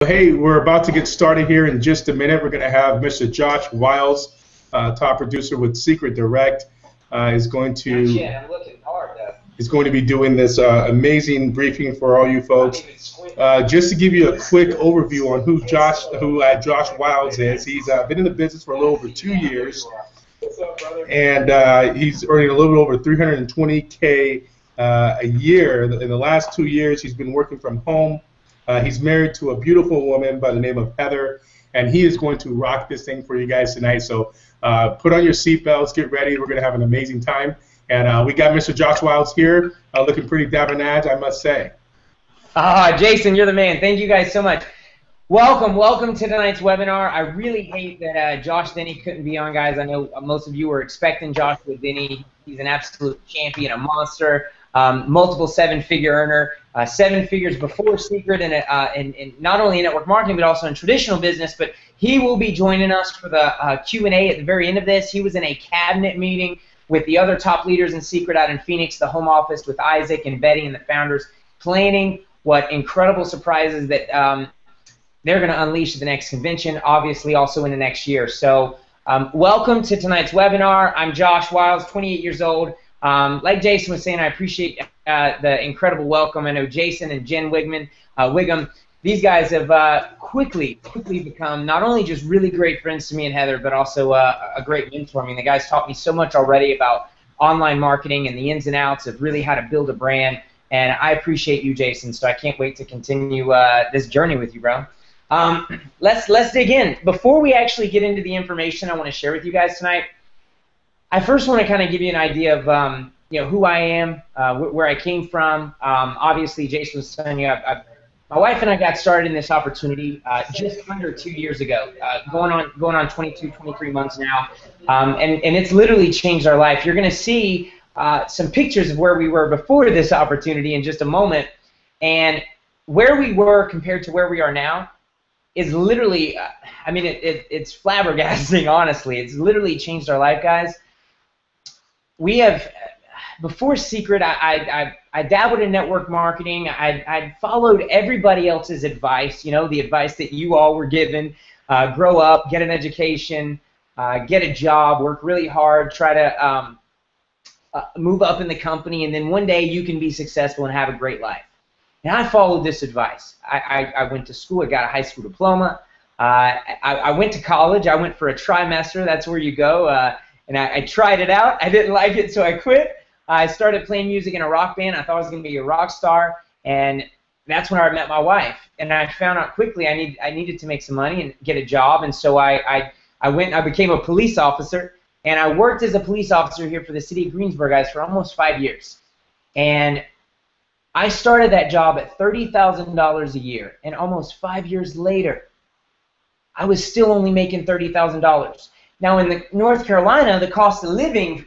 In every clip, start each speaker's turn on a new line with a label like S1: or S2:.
S1: Hey, we're about to get started here in just a minute. We're going to have Mr. Josh Wyles, top producer with Secret Direct, is going to
S2: I'm looking hard though.
S1: is going to be doing this amazing briefing for all you folks. Just to give you a quick overview on who Josh Wyles is, he's been in the business for a little over 2 years, and he's earning a little bit over 320K a year. In the last 2 years, he's been working from home. He's married to a beautiful woman by the name of Heather, and he is going to rock this thing for you guys tonight. So put on your seatbelts, get ready. We're going to have an amazing time. And we got Mr. Josh Wyles here, looking pretty debonair, I must say.
S2: Jason, you're the man. Thank you guys so much. Welcome to tonight's webinar. I really hate that Josh Denny couldn't be on, guys. I know most of you were expecting Joshua Denny. He's an absolute champion, a monster, multiple seven-figure earner. 7 figures before Secret, and not only in network marketing, but also in traditional business. But he will be joining us for the Q&A at the very end of this. He was in a cabinet meeting with the other top leaders in Secret out in Phoenix, the home office with Isaac and Betty and the founders, planning what incredible surprises that they're going to unleash at the next convention, obviously also in the next year. So welcome to tonight's webinar. I'm Josh Wyles, 28 years old. Like Jason was saying, I appreciate the incredible welcome. I know Jason and Jen Wiggum, these guys have quickly become not only just really great friends to me and Heather, but also a great mentor. I mean, the guys taught me so much already about online marketing and the ins and outs of really how to build a brand. And I appreciate you, Jason, so I can't wait to continue this journey with you, bro. Let's dig in. Before we actually get into the information I want to share with you guys tonight, I first want to kind of give you an idea of who I am, where I came from. Obviously, Jason was telling you, my wife and I got started in this opportunity just under 2 years ago, going on 22, 23 months now, and it's literally changed our life. You're going to see some pictures of where we were before this opportunity in just a moment, and where we were compared to where we are now is literally, I mean, it's flabbergasting, honestly. It's literally changed our life, guys. We have, before Secret, I dabbled in network marketing. I followed everybody else's advice, the advice that you all were given. Grow up, get an education, get a job, work really hard, try to move up in the company, and then one day you can be successful and have a great life. And I followed this advice. I went to school. I got a high school diploma. I went to college. I went for a trimester. That's where you go. And I tried it out. I didn't like it, so I quit. I started playing music in a rock band. I thought I was going to be a rock star, and that's when I met my wife. And I found out quickly I needed to make some money and get a job, and so I became a police officer, and I worked as a police officer here for the city of Greensboro, guys, for almost 5 years. And I started that job at $30,000 a year, and almost 5 years later, I was still only making $30,000. Now, in North Carolina, the cost of living,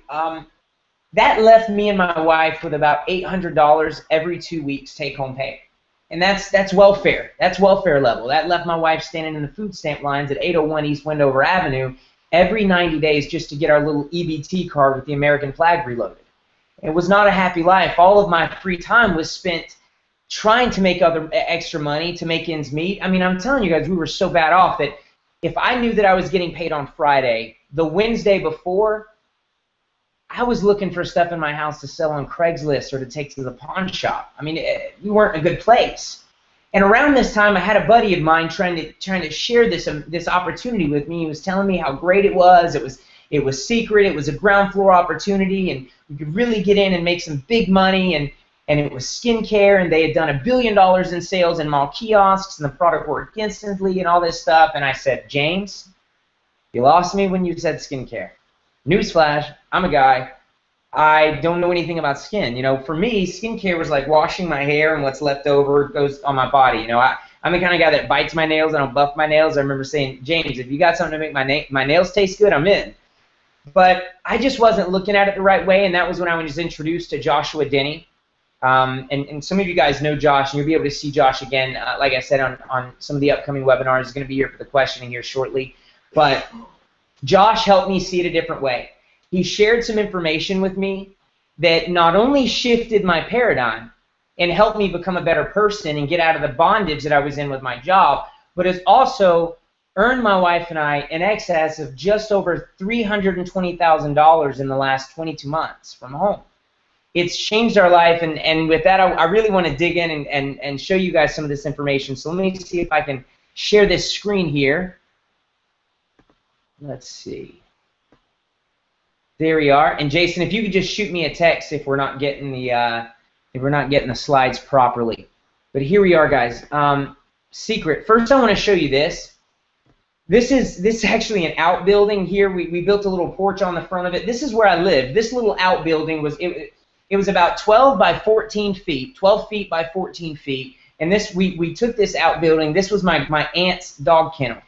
S2: that left me and my wife with about $800 every 2 weeks take-home pay. And that's welfare. That's welfare level. That left my wife standing in the food stamp lines at 801 East Wendover Avenue every 90 days just to get our little EBT card with the American flag reloaded. It was not a happy life. All of my free time was spent trying to make extra money to make ends meet. I mean, I'm telling you guys, we were so bad off that if I knew that I was getting paid on Friday, the Wednesday before, I was looking for stuff in my house to sell on Craigslist or to take to the pawn shop. I mean, we weren't in a good place. And around this time, I had a buddy of mine trying to share this opportunity with me. He was telling me how great it was. It was secret. It was a ground floor opportunity, and you could really get in and make some big money. And it was skincare, and they had done $1 billion in sales in mall kiosks, and the product worked instantly and all this stuff. And I said, James, you lost me when you said skincare. Newsflash, I'm a guy. I don't know anything about skin. For me, skincare was like washing my hair, and what's left over goes on my body. I'm the kind of guy that bites my nails. I don't buff my nails. I remember saying, James, if you got something to make my nails taste good, I'm in. But I just wasn't looking at it the right way, and that was when I was introduced to Joshua Denny. And some of you guys know Josh, and you'll be able to see Josh again, like I said, on some of the upcoming webinars. He's going to be here for the questioning here shortly. But Josh helped me see it a different way. He shared some information with me that not only shifted my paradigm and helped me become a better person and get out of the bondage that I was in with my job, but it's also earned my wife and I in excess of just over $320,000 in the last 22 months from home. It's changed our life, and with that, I really want to dig in and show you guys some of this information. So let me see if I can share this screen here. Let's see. There we are. And Jason, if you could just shoot me a text if we're not getting the slides properly. But here we are, guys. Secret. First, I want to show you this. This is actually an outbuilding here. We built a little porch on the front of it. This is where I lived. This little outbuilding it was about 12 by 14 feet, 12 feet by 14 feet. And this we took this outbuilding. This was my aunt's dog kennel,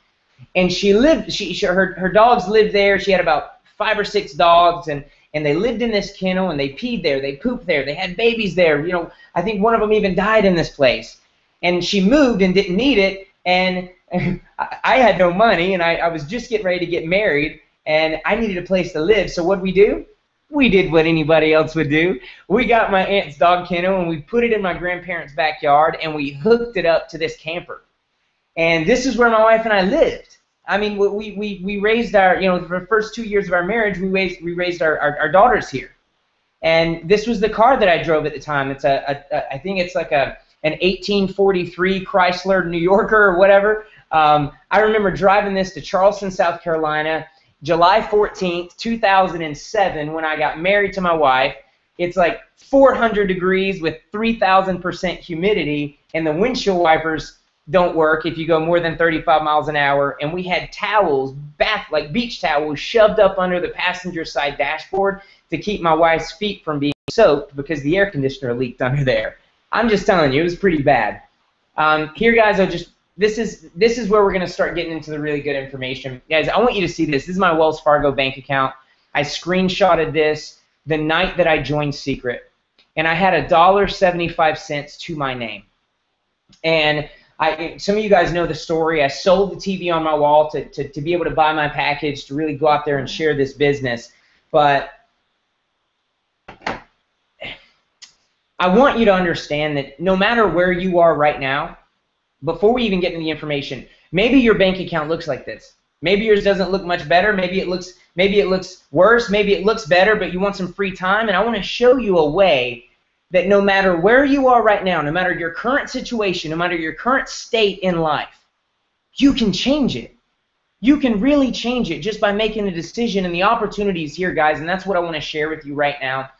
S2: and her dogs lived there. She had about 5 or 6 dogs, and they lived in this kennel, and they peed there, they pooped there, they had babies there. You know, I think one of them even died in this place. And she moved and didn't need it, and I had no money, and I was just getting ready to get married, and I needed a place to live. So what did we do? We did what anybody else would do. We got my aunt's dog kennel, and we put it in my grandparents' backyard, and we hooked it up to this camper. And this is where my wife and I lived. I mean, we raised our, for the first 2 years of our marriage, we raised our daughters here. And this was the car that I drove at the time. It's I think it's like an 1843 Chrysler New Yorker or whatever. I remember driving this to Charleston, South Carolina, July 14th, 2007, when I got married to my wife. It's like 400 degrees with 3,000% humidity, and the windshield wipers don't work if you go more than 35 miles an hour. And we had towels, like beach towels, shoved up under the passenger side dashboard to keep my wife's feet from being soaked because the air conditioner leaked under there. I'm just telling you, it was pretty bad. Here, guys, this is where we're going to start getting into the really good information. Guys, I want you to see this. This is my Wells Fargo bank account. I screenshotted this the night that I joined Secret, and I had $1.75 to my name. And some of you guys know the story. I sold the TV on my wall to be able to buy my package, to really go out there and share this business. But I want you to understand that no matter where you are right now, before we even get into the information, maybe your bank account looks like this. Maybe yours doesn't look much better. Maybe it looks worse. Maybe it looks better, but you want some free time. And I want to show you a way that no matter where you are right now, no matter your current situation, no matter your current state in life, you can change it. You can really change it just by making a decision, and the opportunities here, guys, and that's what I want to share with you right now.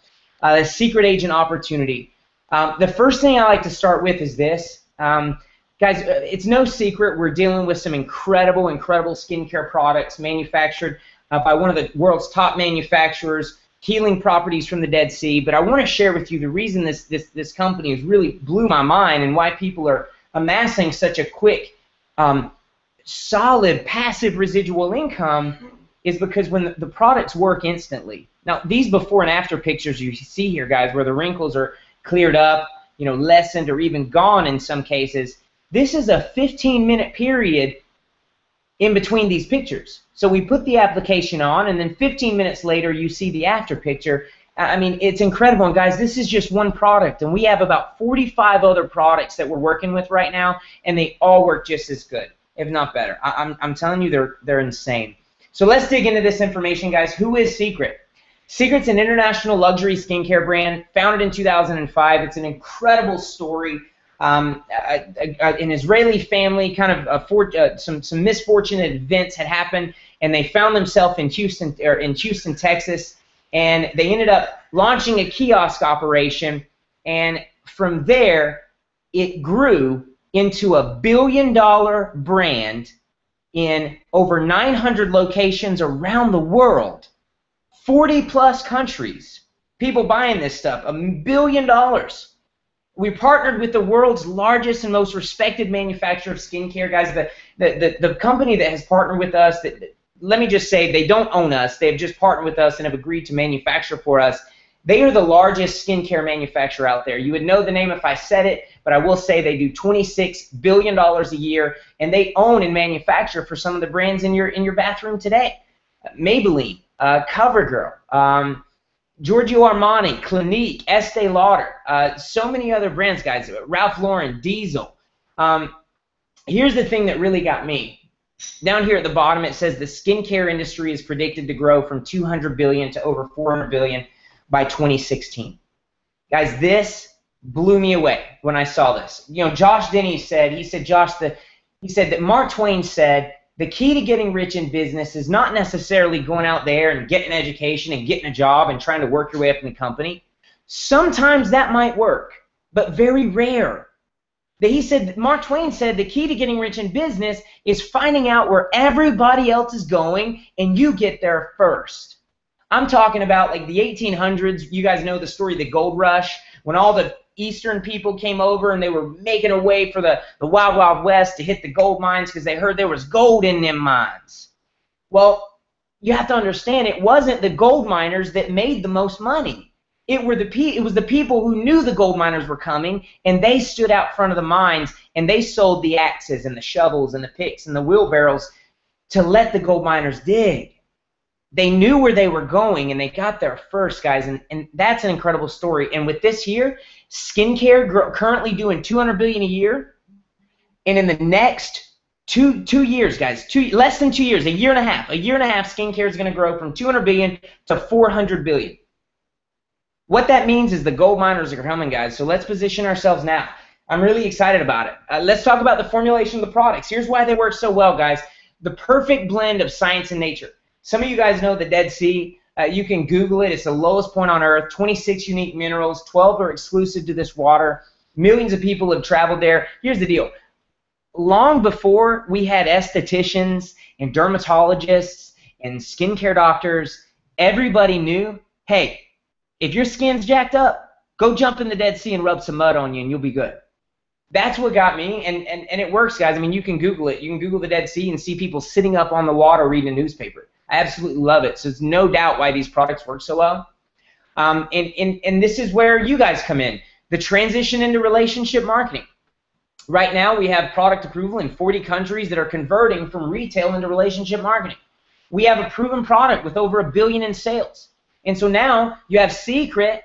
S2: The secret agent opportunity. The first thing I like to start with is this. Guys, it's no secret we're dealing with some incredible skincare products manufactured by one of the world's top manufacturers, healing properties from the Dead Sea. But I want to share with you the reason this company has really blew my mind and why people are amassing such a quick, solid, passive residual income is because when the products work instantly. Now, these before and after pictures you see here, guys, where the wrinkles are cleared up, lessened or even gone in some cases, this is a 15-minute period in between these pictures. So we put the application on, and then 15 minutes later, you see the after picture. I mean, it's incredible. And guys, this is just one product, and we have about 45 other products that we're working with right now, and they all work just as good, if not better. I'm telling you, they're insane. So let's dig into this information, guys. Who is Secret? Secret's an international luxury skincare brand founded in 2005. It's an incredible story. An Israeli family, kind of some misfortunate events had happened, and they found themselves in Houston, Texas, and they ended up launching a kiosk operation, and from there it grew into a billion-dollar brand in over 900 locations around the world, 40+ countries. People buying this stuff, $1 billion. We partnered with the world's largest and most respected manufacturer of skincare, guys. The company that has partnered with us, let me just say, they don't own us. They have just partnered with us and have agreed to manufacture for us. They are the largest skincare manufacturer out there. You would know the name if I said it, but I will say they do $26 billion a year, and they own and manufacture for some of the brands in your bathroom today. Maybelline, CoverGirl, Giorgio Armani, Clinique, Estee Lauder, so many other brands, guys. Ralph Lauren, Diesel. Here's the thing that really got me. Down here at the bottom, it says the skincare industry is predicted to grow from 200 billion to over 400 billion by 2016. Guys, this blew me away when I saw this. You know, Josh Denny said, he said that Mark Twain said, the key to getting rich in business is not necessarily going out there and getting an education and getting a job and trying to work your way up in the company. Sometimes that might work, but very rare. He said, Mark Twain said, the key to getting rich in business is finding out where everybody else is going and you get there first. I'm talking about like the 1800s. You guys know the story of the gold rush, when all the Eastern people came over and they were making a way for the Wild Wild West to hit the gold mines because they heard there was gold in them mines. Well, you have to understand, it wasn't the gold miners that made the most money. It was the people who knew the gold miners were coming, and they stood out front of the mines, and they sold the axes and the shovels and the picks and the wheelbarrows to let the gold miners dig. They knew where they were going, and they got there first, guys, and that's an incredible story. And with this here, skincare currently doing $200 billion a year, and in the next two years, guys, less than 2 years, a year and a half, skincare is going to grow from $200 billion to $400 billion. What that means is the gold miners are coming, guys, so let's position ourselves now. I'm really excited about it. Let's talk about the formulation of the products. Here's why they work so well, guys. The perfect blend of science and nature. Some of you guys know the Dead Sea. You can Google it. It's the lowest point on Earth. 26 unique minerals. 12 are exclusive to this water. Millions of people have traveled there. Here's the deal. Long before we had estheticians and dermatologists and skincare doctors, everybody knew, hey, if your skin's jacked up, go jump in the Dead Sea and rub some mud on you and you'll be good. That's what got me, and it works, guys. I mean, you can Google it. You can Google the Dead Sea and see people sitting up on the water reading a newspaper. I absolutely love it. So it's no doubt why these products work so well. And this is where you guys come in. The transition into relationship marketing. Right now, we have product approval in 40 countries that are converting from retail into relationship marketing. We have a proven product with over $1 billion in sales. And so now you have Secret,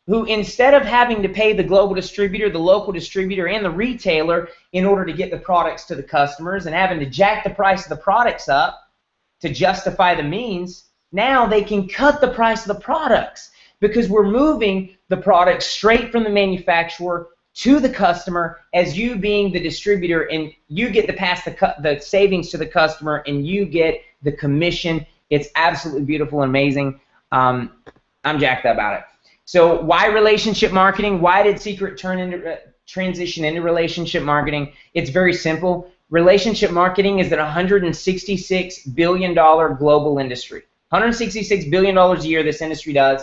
S2: who instead of having to pay the global distributor, the local distributor, and the retailer in order to get the products to the customers and having to jack the price of the products up to justify the means, now they can cut the price of the products because we're moving the products straight from the manufacturer to the customer as you being the distributor, and you get to pass the savings to the customer and you get the commission. It's absolutely beautiful and amazing. I'm jacked up about it. So why relationship marketing? Why did Secret transition into relationship marketing? It's very simple. Relationship marketing is an $166 billion global industry. $166 billion a year this industry does.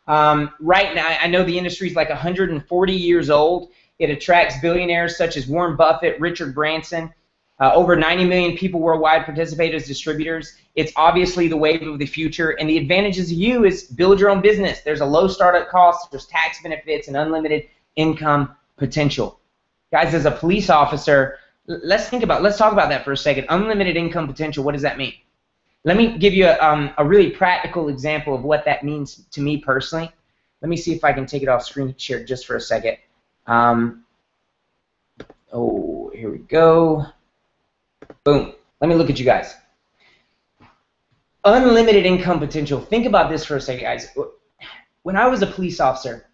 S2: Right now, I know the industry is like 140 years old. It attracts billionaires such as Warren Buffett, Richard Branson. Over 90 million people worldwide participate as distributors. It's obviously the wave of the future, and the advantages of you is build your own business. There's a low startup cost, there's tax benefits, and unlimited income potential. Guys, as a police officer, let's talk about that for a second. Unlimited income potential, what does that mean? Let me give you a really practical example of what that means to me personally. Let me see if I can take it off screen share just for a second. Oh, here we go. Boom. Let me look at you guys. Unlimited income potential. Think about this for a second, guys. When I was a police officer,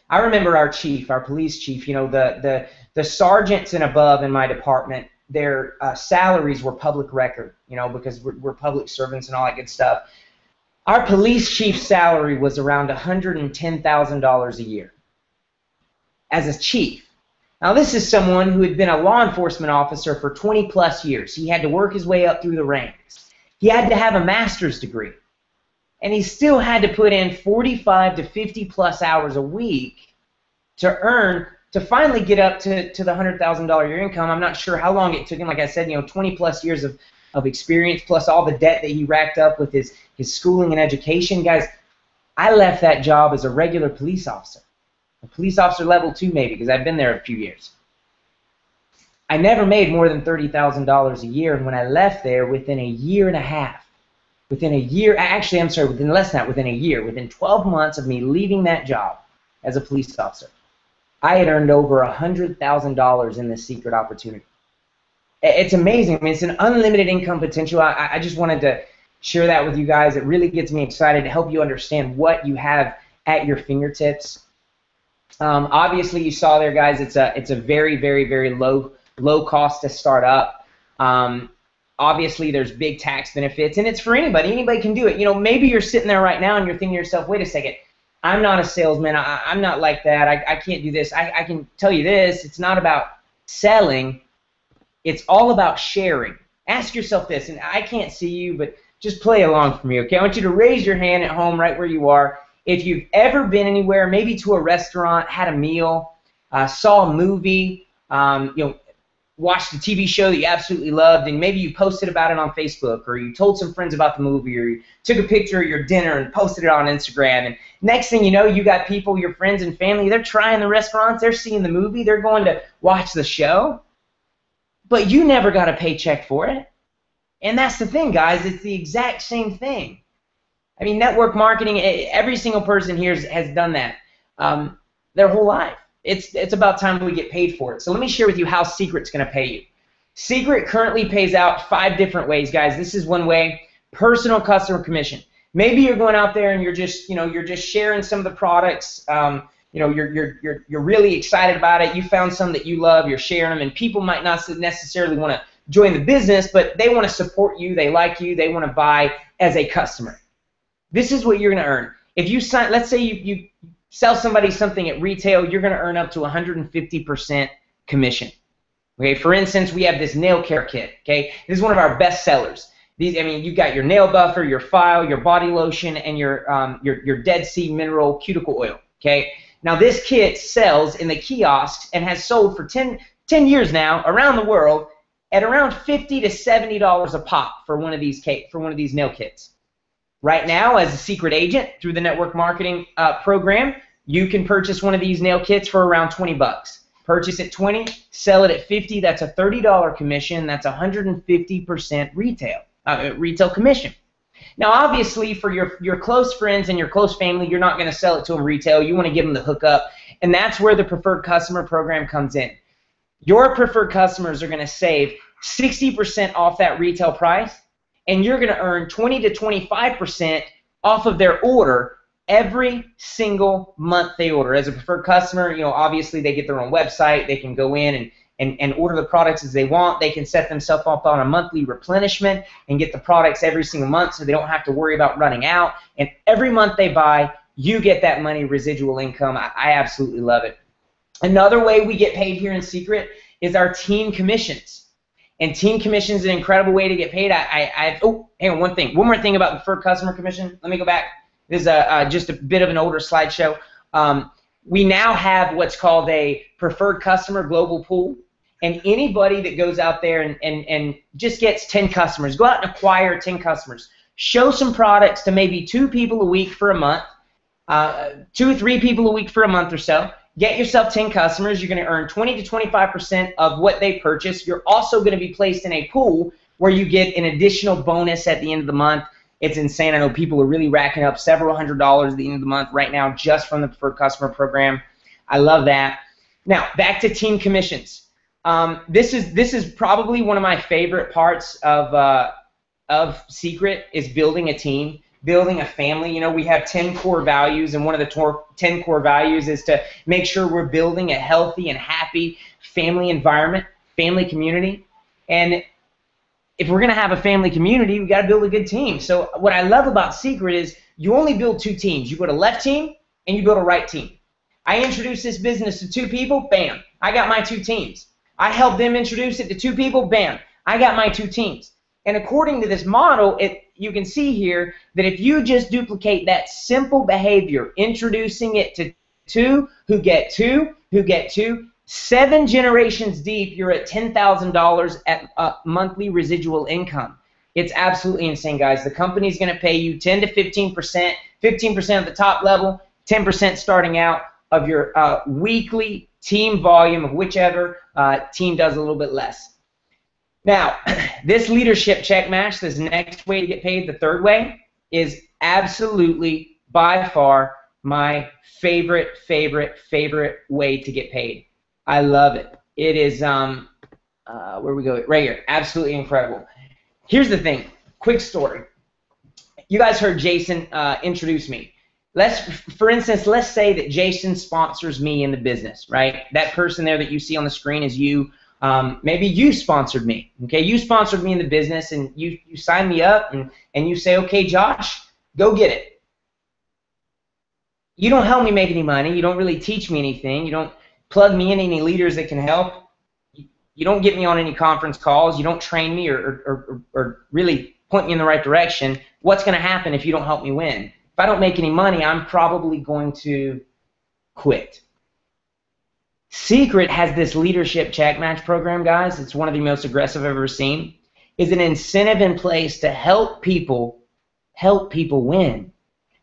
S2: I remember our chief, our police chief, you know, the sergeants and above in my department, their salaries were public record, you know, because we're public servants and all that good stuff. Our police chief's salary was around $110,000 a year as a chief. Now, this is someone who had been a law enforcement officer for 20-plus years. He had to work his way up through the ranks. He had to have a master's degree. And he still had to put in 45 to 50-plus hours a week to finally get up to the $100,000 a year income. I'm not sure how long it took him. Like I said, you know, 20-plus years of experience, plus all the debt that he racked up with his schooling and education. Guys, I left that job as a regular police officer. A police officer level 2 maybe, because I've been there a few years. I never made more than $30,000 a year, and when I left there, within a year and a half, within less than that, within a year, within 12 months of me leaving that job as a police officer, I had earned over $100,000 in this secret opportunity. It's amazing. I mean, it's an unlimited income potential. I just wanted to share that with you guys. It really gets me excited to help you understand what you have at your fingertips. Obviously, you saw there, guys. It's a very, very, very low cost to start up. Obviously, there's big tax benefits, and it's for anybody. Anybody can do it. You know, maybe you're sitting there right now and you're thinking to yourself, wait a second, I'm not a salesman. I'm not like that. I can't do this. I can tell you this. It's not about selling. It's all about sharing. Ask yourself this, and I can't see you, but just play along for me, okay? I want you to raise your hand at home right where you are. If you've ever been anywhere, maybe to a restaurant, had a meal, saw a movie, watched a TV show that you absolutely loved, and maybe you posted about it on Facebook, or you told some friends about the movie, or you took a picture of your dinner and posted it on Instagram, and next thing you know, you got people, your friends and family, they're trying the restaurants, they're seeing the movie, they're going to watch the show, but you never got a paycheck for it. And that's the thing, guys. It's the exact same thing. I mean, network marketing, every single person here has done that their whole life. It's about time we get paid for it. So let me share with you how Secret's going to pay you. Secret currently pays out 5 different ways, guys. This is one way: personal customer commission. Maybe you're going out there and you're just sharing some of the products. You're really excited about it. You found some that you love. You're sharing them, and people might not necessarily want to join the business, but they want to support you. They like you. They want to buy as a customer. This is what you're going to earn. If you sign, let's say you sell somebody something at retail, you're going to earn up to 150% commission. Okay, for instance, we have this nail care kit. Okay, this is one of our best sellers. You got your nail buffer, your file, your body lotion, and your Dead Sea mineral cuticle oil. Okay, now this kit sells in the kiosks and has sold for 10 years now around the world at around $50 to $70 a pop for one of these nail kits. Right now, as a secret agent through the network marketing program, you can purchase one of these nail kits for around 20 bucks. Purchase at 20, sell it at 50. That's a $30 commission. That's 150% retail commission. Now, obviously, for your close friends and your close family, you're not going to sell it to them retail. You want to give them the hookup, and that's where the preferred customer program comes in. Your preferred customers are going to save 60% off that retail price, and you're going to earn 20 to 25% off of their order every single month they order. As a preferred customer, obviously they get their own website. They can go in and order the products as they want. They can set themselves up on a monthly replenishment and get the products every single month so they don't have to worry about running out. And every month they buy, you get that money residual income. I absolutely love it. Another way we get paid here in Secret is our team commissions. And team commission is an incredible way to get paid. Hang on, one more thing about the preferred customer commission. Let me go back. This is just a bit of an older slideshow. We now have what's called a preferred customer global pool. And anybody that goes out there and just gets 10 customers, go out and acquire 10 customers. Show some products to maybe 2 people a week for a month, 2 or 3 people a week for a month or so. Get yourself 10 customers. You're going to earn 20 to 25% of what they purchase. You're also going to be placed in a pool where you get an additional bonus at the end of the month. It's insane. I know people are really racking up several $100s at the end of the month right now just from the preferred customer program. I love that. Now, back to team commissions. This is probably one of my favorite parts of Secret is building a team. Building a family. We have 10 core values, and one of the 10 core values is to make sure we're building a healthy and happy family environment, family community. And if we're going to have a family community, we got to build a good team. So what I love about Secret is you only build 2 teams. You build a left team and you build a right team. I introduce this business to 2 people, bam, I got my 2 teams. I help them introduce it to 2 people, bam, I got my 2 teams. And according to this model, you can see here that if you just duplicate that simple behavior, introducing it to 2 who get 2, 7 generations deep, you're at $10,000 at monthly residual income. It's absolutely insane, guys. The company's going to pay you 10 to 15%, 15% at the top level, 10% starting out of your weekly team volume of whichever team does a little bit less. Now, this leadership check match, this next way to get paid, the third way, is absolutely by far my favorite way to get paid. I love it. It is, where we go? Right here. Absolutely incredible. Here's the thing. Quick story. You guys heard Jason introduce me. For instance, let's say that Jason sponsors me in the business, right? That person there that you see on the screen is you. Maybe you sponsored me, okay? You sponsored me in the business, and you signed me up, and you say, okay, Josh, go get it. You don't help me make any money. You don't really teach me anything. You don't plug me in any leaders that can help. You don't get me on any conference calls. You don't train me or really point me in the right direction. What's going to happen if you don't help me win? If I don't make any money, I'm probably going to quit. Secret has this leadership check match program, guys. It's one of the most aggressive I've ever seen. Is an incentive in place to help people win.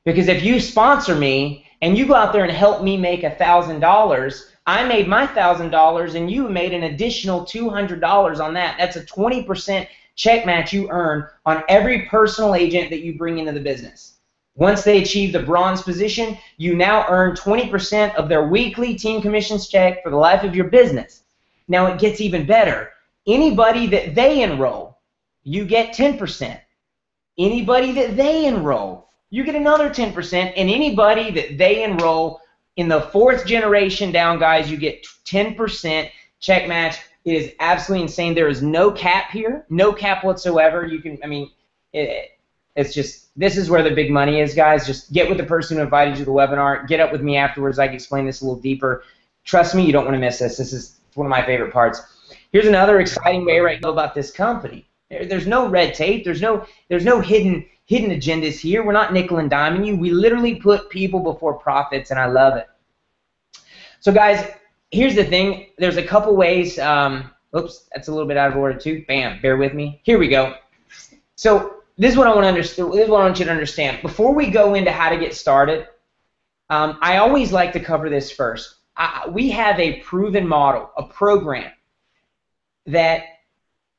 S2: Because if you sponsor me and you go out there and help me make $1,000, I made my $1,000 and you made an additional $200 on that. That's a 20% check match you earn on every personal agent that you bring into the business. Once they achieve the bronze position, you now earn 20% of their weekly team commissions check for the life of your business. Now it gets even better. Anybody that they enroll, you get 10%. Anybody that they enroll, you get another 10%. And anybody that they enroll in the 4th generation down, guys, you get 10% check match. It is absolutely insane. There is no cap here, no cap whatsoever. You can, I mean, it's just, this is where the big money is, guys. Just get with the person who invited you to the webinar. Get up with me afterwards. I can explain this a little deeper. Trust me, you don't want to miss this. This is one of my favorite parts. Here's another exciting way right now about this company. There's no red tape. There's no hidden agendas here. We're not nickel and diming you. We literally put people before profits, and I love it. So, guys, here's the thing. There's a couple ways. Oops, that's a little bit out of order too. Bam, bear with me. Here we go. So this is what I want to understand. This is what I want you to understand. Before we go into how to get started, I always like to cover this first. We have a proven model, a program that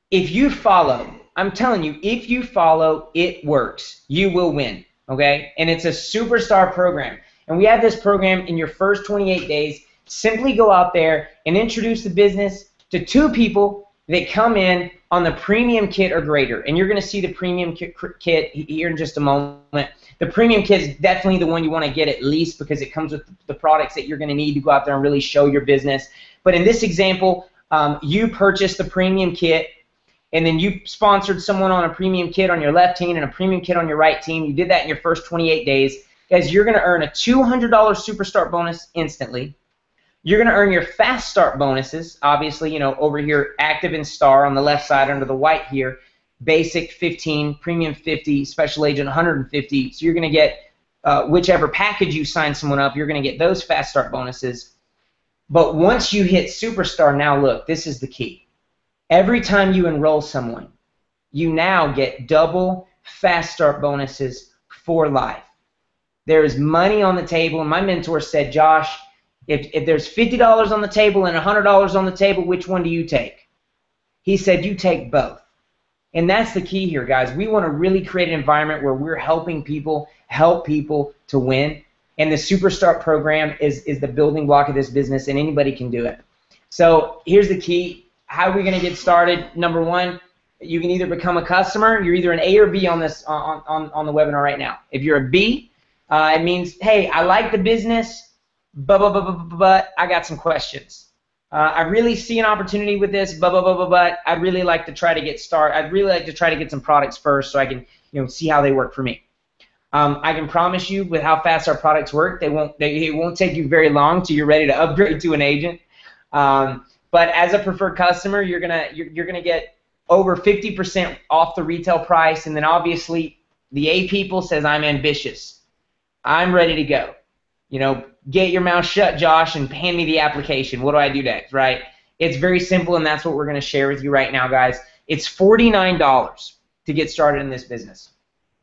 S2: if you follow, I'm telling you, if you follow, it works. You will win, okay? And it's a superstar program. And we have this program in your first 28 days. Simply go out there and introduce the business to 2 people that come in on the premium kit or greater. And you're going to see the premium kit here in just a moment. The premium kit is definitely the one you want to get at least because it comes with the products that you're going to need to go out there and really show your business. But in this example, you purchased the premium kit, and then you sponsored someone on a premium kit on your left team and a premium kit on your right team. You did that in your first 28 days. Guys, you're going to earn a $200 Superstart bonus instantly. You're going to earn your fast start bonuses, obviously, you know, over here, active and star on the left side under the white here, basic 15, premium 50, special agent 150. So you're going to get whichever package you sign someone up, you're going to get those fast start bonuses. But once you hit superstar, now look, this is the key. Every time you enroll someone, you now get double fast start bonuses for life. There is money on the table, and my mentor said, Josh, if there's $50 on the table and $100 on the table, which one do you take? He said, you take both. And that's the key here, guys. We want to really create an environment where we're helping people help people to win. And the Superstart program is the building block of this business, and anybody can do it. So here's the key. How are we going to get started? Number one, you can either become a customer. You're either an A or B on this on the webinar right now. If you're a B, it means, hey, I like the business, but I got some questions. I really see an opportunity with this, but I'd really like to try to get started. I'd really like to try to get some products first so I can, you know, see how they work for me. I can promise you, with how fast our products work, it won't take you very long till you're ready to upgrade to an agent. But as a preferred customer, you're gonna get over 50% off the retail price, and then obviously the A people says I'm ambitious. I'm ready to go. You know, get your mouth shut, Josh, and hand me the application. What do I do next, right? It's very simple, and that's what we're going to share with you right now, guys. It's $49 to get started in this business.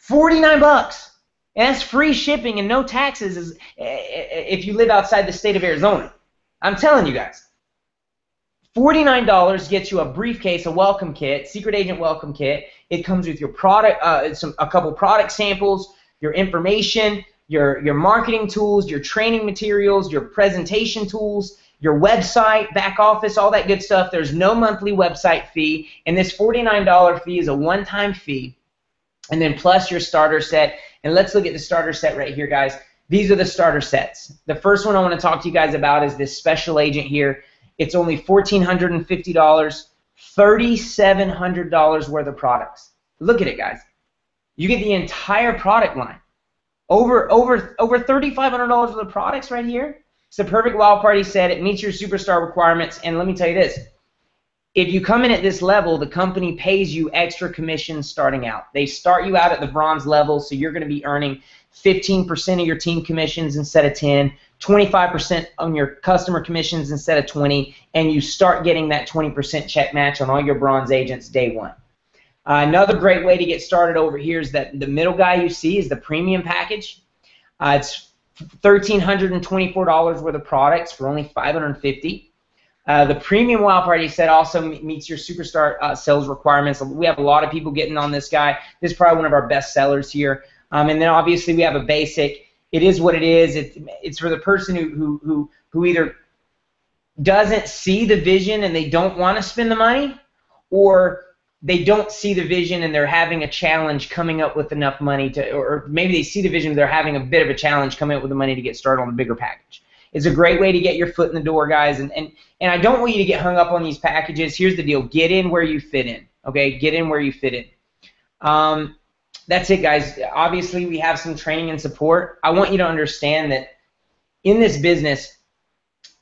S2: $49, and that's free shipping and no taxes if you live outside the state of Arizona. I'm telling you guys. $49 gets you a briefcase, a welcome kit, secret agent welcome kit. It comes with your product, a couple product samples, your information, your marketing tools, your training materials, your presentation tools, your website, back office, all that good stuff. There's no monthly website fee, and this $49 fee is a one-time fee. And then plus your starter set. And let's look at the starter set right here, guys. These are the starter sets. The first one I want to talk to you guys about is this special agent here. It's only $1,450, $3,700 worth of products. Look at it, guys. You get the entire product line. Over $3,500 worth of products right here. It's the perfect wild party set. It meets your superstar requirements. And let me tell you this. If you come in at this level, the company pays you extra commissions starting out. They start you out at the bronze level, so you're going to be earning 15% of your team commissions instead of 10, 25% on your customer commissions instead of 20, and you start getting that 20% check match on all your bronze agents day one. Another great way to get started over here is that the middle guy you see is the premium package. It's $1,324 worth of products for only $550. The premium wild party set also meets your superstar sales requirements. We have a lot of people getting on this guy. This is probably one of our best sellers here. And then obviously we have a basic. It is what it is. It's for the person who either doesn't see the vision and they don't want to spend the money, or they don't see the vision and they're having a challenge coming up with enough money to, or maybe they see the vision and they're having a bit of a challenge coming up with the money to get started on the bigger package. It's a great way to get your foot in the door, guys. And I don't want you to get hung up on these packages. Here's the deal. Get in where you fit in, okay? Get in where you fit in. That's it, guys. Obviously, we have some training and support. I want you to understand that in this business,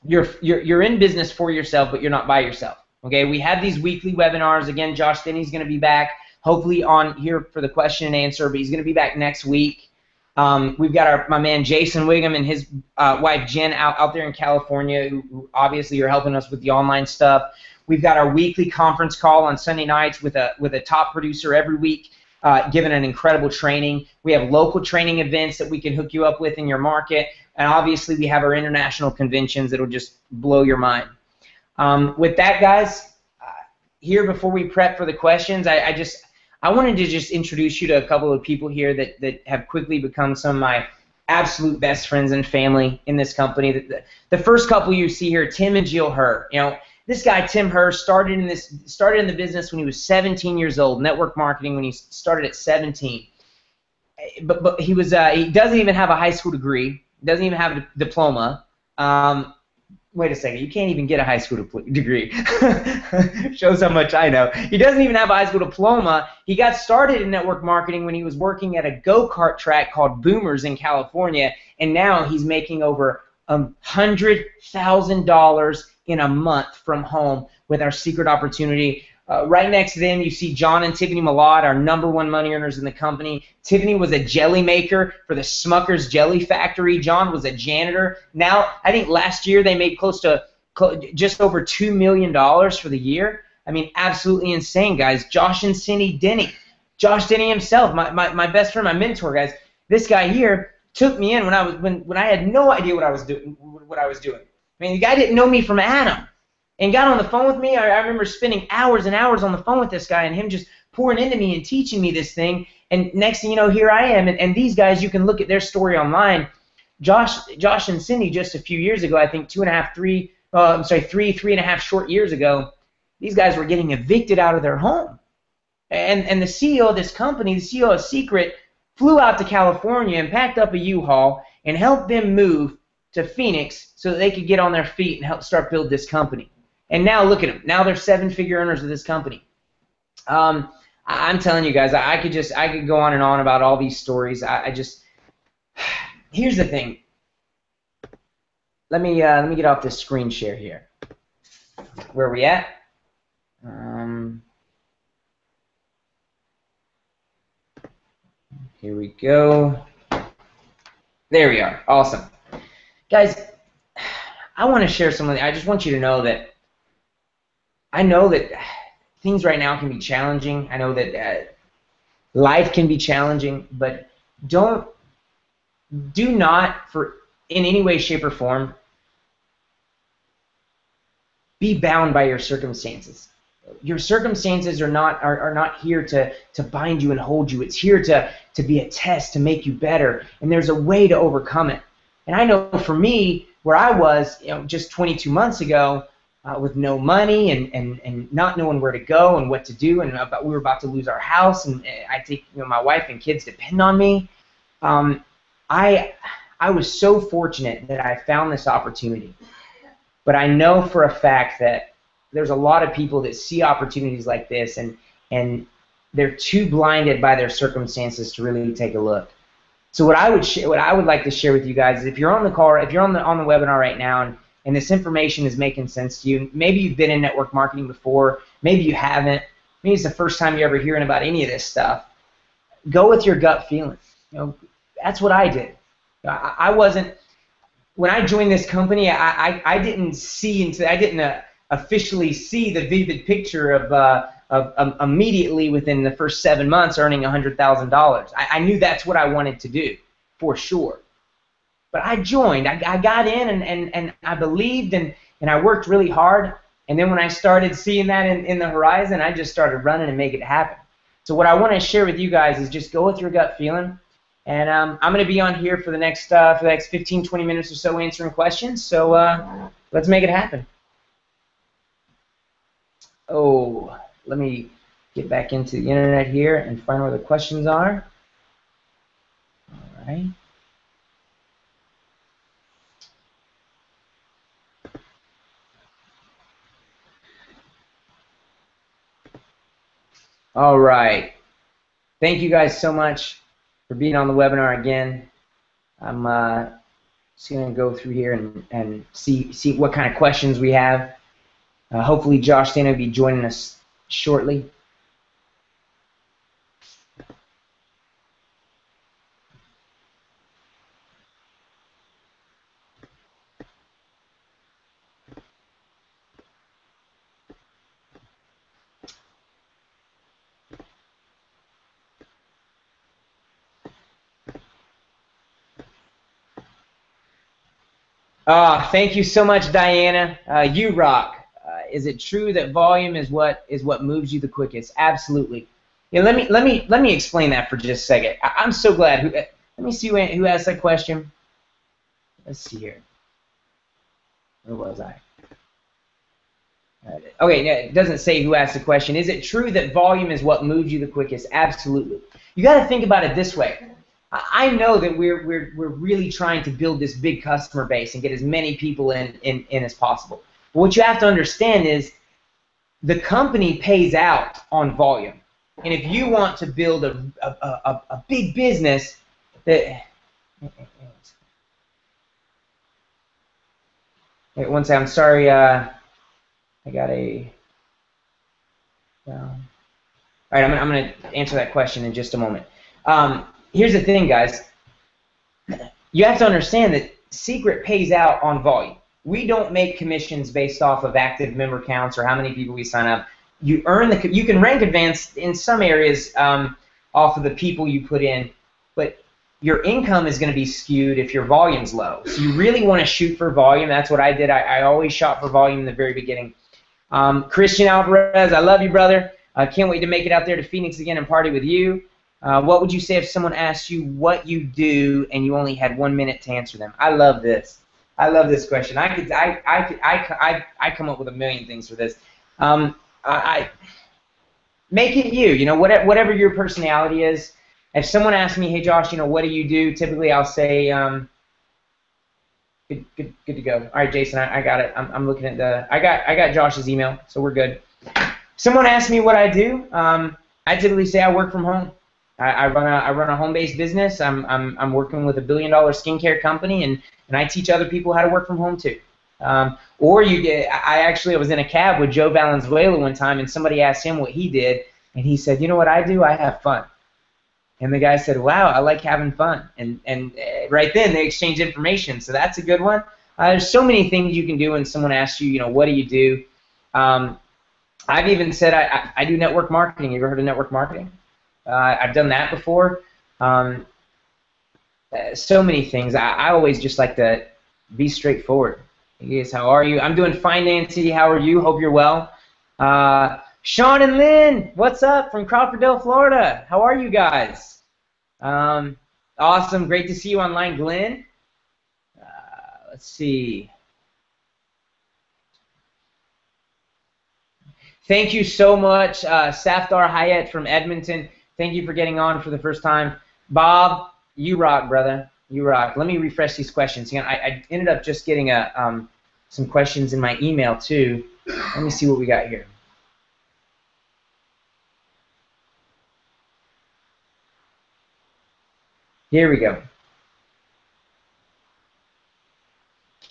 S2: you're in business for yourself, but you're not by yourself, okay? We have these weekly webinars. Again, Josh Denny's going to be back, hopefully on here for the question and answer, but he's going to be back next week. We've got my man Jason Wiggum and his wife Jen out there in California, who obviously are helping us with the online stuff. We've got our weekly conference call on Sunday nights with a top producer every week, giving an incredible training. We have local training events that we can hook you up with in your market, and obviously we have our international conventions that'll just blow your mind. With that, guys, here before we prep for the questions, I wanted to just introduce you to a couple of people here that have quickly become some of my absolute best friends and family in this company. The first couple you see here, Tim and Jill Herr. You know, this guy Tim Herr started in the business when he was 17 years old, network marketing when he started at 17. But he doesn't even have a high school degree, doesn't even have a diploma. Wait a second, you can't even get a high school degree. Shows how much I know. He doesn't even have a high school diploma. He got started in network marketing when he was working at a go-kart track called Boomers in California, and now he's making over $100,000 in a month from home with our secret opportunity. Right next to them, you see John and Tiffany Malott, our #1 money earners in the company. Tiffany was a jelly maker for the Smucker's Jelly Factory. John was a janitor. Now, I think last year they made close to just over $2 million for the year. I mean, absolutely insane, guys. Josh and Cindy Denny. Josh Denny himself, my best friend, my mentor, guys. This guy here took me in when I had no idea what I was doing. I mean, the guy didn't know me from Adam. And got on the phone with me. I remember spending hours and hours on the phone with this guy and him just pouring into me and teaching me this thing. And next thing you know, here I am. And these guys, you can look at their story online. Josh and Cindy just a few years ago, I think 3 and a half short years ago, these guys were getting evicted out of their home. And the CEO of this company, the CEO of Secret, flew out to California and packed up a U-Haul and helped them move to Phoenix so that they could get on their feet and help start build this company. And now look at them. Now they're 7-figure earners of this company. I'm telling you guys, I could go on and on about all these stories. Here's the thing. Let me get off this screen share here. Where are we at? Here we go. There we are. Awesome. Guys, I want to share something. I just want you to know that I know that things right now can be challenging. I know that life can be challenging, but do not, in any way, shape, or form, be bound by your circumstances. Your circumstances are not here to bind you and hold you. It's here to be a test, to make you better. And there's a way to overcome it. And I know for me, where I was, just 22 months ago, with no money and not knowing where to go and what to do, and we were about to lose our house, and I think my wife and kids depend on me. I was so fortunate that I found this opportunity. But I know for a fact that there's a lot of people that see opportunities like this and they're too blinded by their circumstances to really take a look. So what I would like to share with you guys is, if you're on the call, if you're on the webinar right now, and this information is making sense to you, maybe you've been in network marketing before, maybe you haven't, maybe it's the first time you're ever hearing about any of this stuff. Go with your gut feeling. That's what I did. I wasn't. When I joined this company, I didn't officially see the vivid picture of immediately within the first 7 months earning $100,000. I knew that's what I wanted to do, for sure. But I joined. I got in and I believed and I worked really hard. And then when I started seeing that in the horizon, I just started running and make it happen. So what I want to share with you guys is just go with your gut feeling. And I'm going to be on here for the next 15, 20 minutes or so answering questions. So let's make it happen. Oh, let me get back into the internet here and find where the questions are. All right. All right. Thank you guys so much for being on the webinar again. I'm just going to go through here and see what kind of questions we have. Hopefully Josh Dana will be joining us shortly. Thank you so much, Diana. You rock. Is it true that volume is what moves you the quickest? Absolutely. Yeah, let me explain that for just a second. I'm so glad. Let me see who asked that question. Let's see here. Where was I? Okay, yeah, it doesn't say who asked the question. Is it true that volume is what moves you the quickest? Absolutely. You got to think about it this way. I know that we're really trying to build this big customer base and get as many people in as possible. But what you have to understand is the company pays out on volume. And if you want to build a big business, wait, one second, I'm sorry, I got a... all right, I'm going to answer that question in just a moment. Here's the thing, guys. You have to understand that Secret pays out on volume. We don't make commissions based off of active member counts or how many people we sign up. You can rank advance in some areas off of the people you put in, but your income is going to be skewed if your volume's low. So you really want to shoot for volume. That's what I did. I always shot for volume in the very beginning. Christian Alvarez, I love you, brother. I can't wait to make it out there to Phoenix again and party with you. What would you say if someone asked you what you do and you only had 1 minute to answer them? I love this. I love this question. I come up with a million things for this. Make it you. You know, whatever your personality is. If someone asks me, hey Josh, what do you do? Typically, I'll say, good to go. All right, Jason, I got it. I'm looking at I got Josh's email, so we're good. If someone asks me what I do, I typically say I work from home. I run a home-based business. I'm working with $1 billion skincare company, and I teach other people how to work from home too. I was in a cab with Joe Valenzuela one time, and somebody asked him what he did, and he said, you know what I do? I have fun. And the guy said, wow, I like having fun. And right then they exchanged information, so that's a good one. There's so many things you can do when someone asks you, what do you do? I've even said I do network marketing. You ever heard of network marketing? I've done that before. So many things. I always just like to be straightforward. Hey guys, how are you? I'm doing fine, Nancy. How are you? Hope you're well. Sean and Lynn, what's up from Crawfordville, Florida? How are you guys? Awesome. Great to see you online, Glenn. Let's see. Thank you so much, Safdar Hayat from Edmonton. Thank you for getting on for the first time. Bob, you rock, brother. You rock. Let me refresh these questions. I ended up just getting some questions in my email, too. Let me see what we got here. Here we go.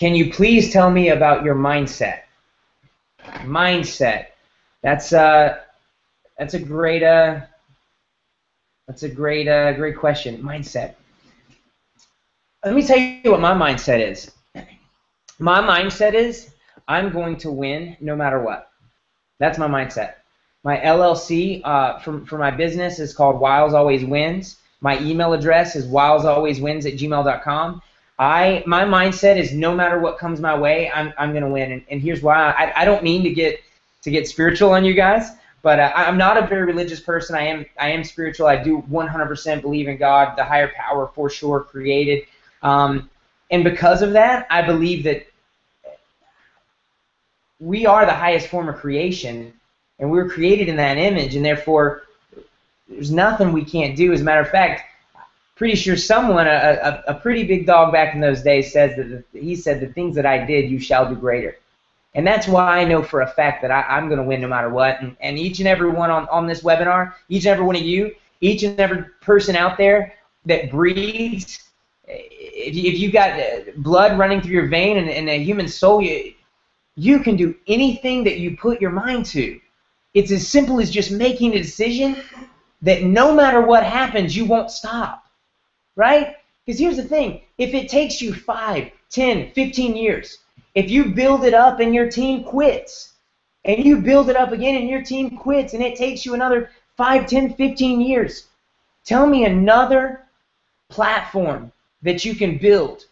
S2: Can you please tell me about your mindset? Mindset. That's a great great question. Mindset. Let me tell you what my mindset is. My mindset is I'm going to win no matter what. That's my mindset. My LLC for my business is called Wyles Always Wins. My email address is wylesalwayswins@gmail.com. My mindset is no matter what comes my way, I'm gonna win. And here's why. I don't mean to get spiritual on you guys, but I'm not a very religious person. I am spiritual. I do 100% believe in God, the higher power for sure created. And because of that, I believe that we are the highest form of creation, and we were created in that image, and therefore there's nothing we can't do. As a matter of fact, pretty sure someone, a pretty big dog back in those days, says that he said, "The things that I did, you shall do greater." And that's why I know for a fact that I'm going to win no matter what. And each and every one on this webinar, each and every one of you, each and every person out there that breathes, if you got blood running through your vein and a human soul, you can do anything that you put your mind to. It's as simple as just making a decision that no matter what happens, you won't stop, right? Because here's the thing. If it takes you 5, 10, 15 years, if you build it up and your team quits, and you build it up again and your team quits, and it takes you another 5, 10, 15 years, tell me another platform that you can build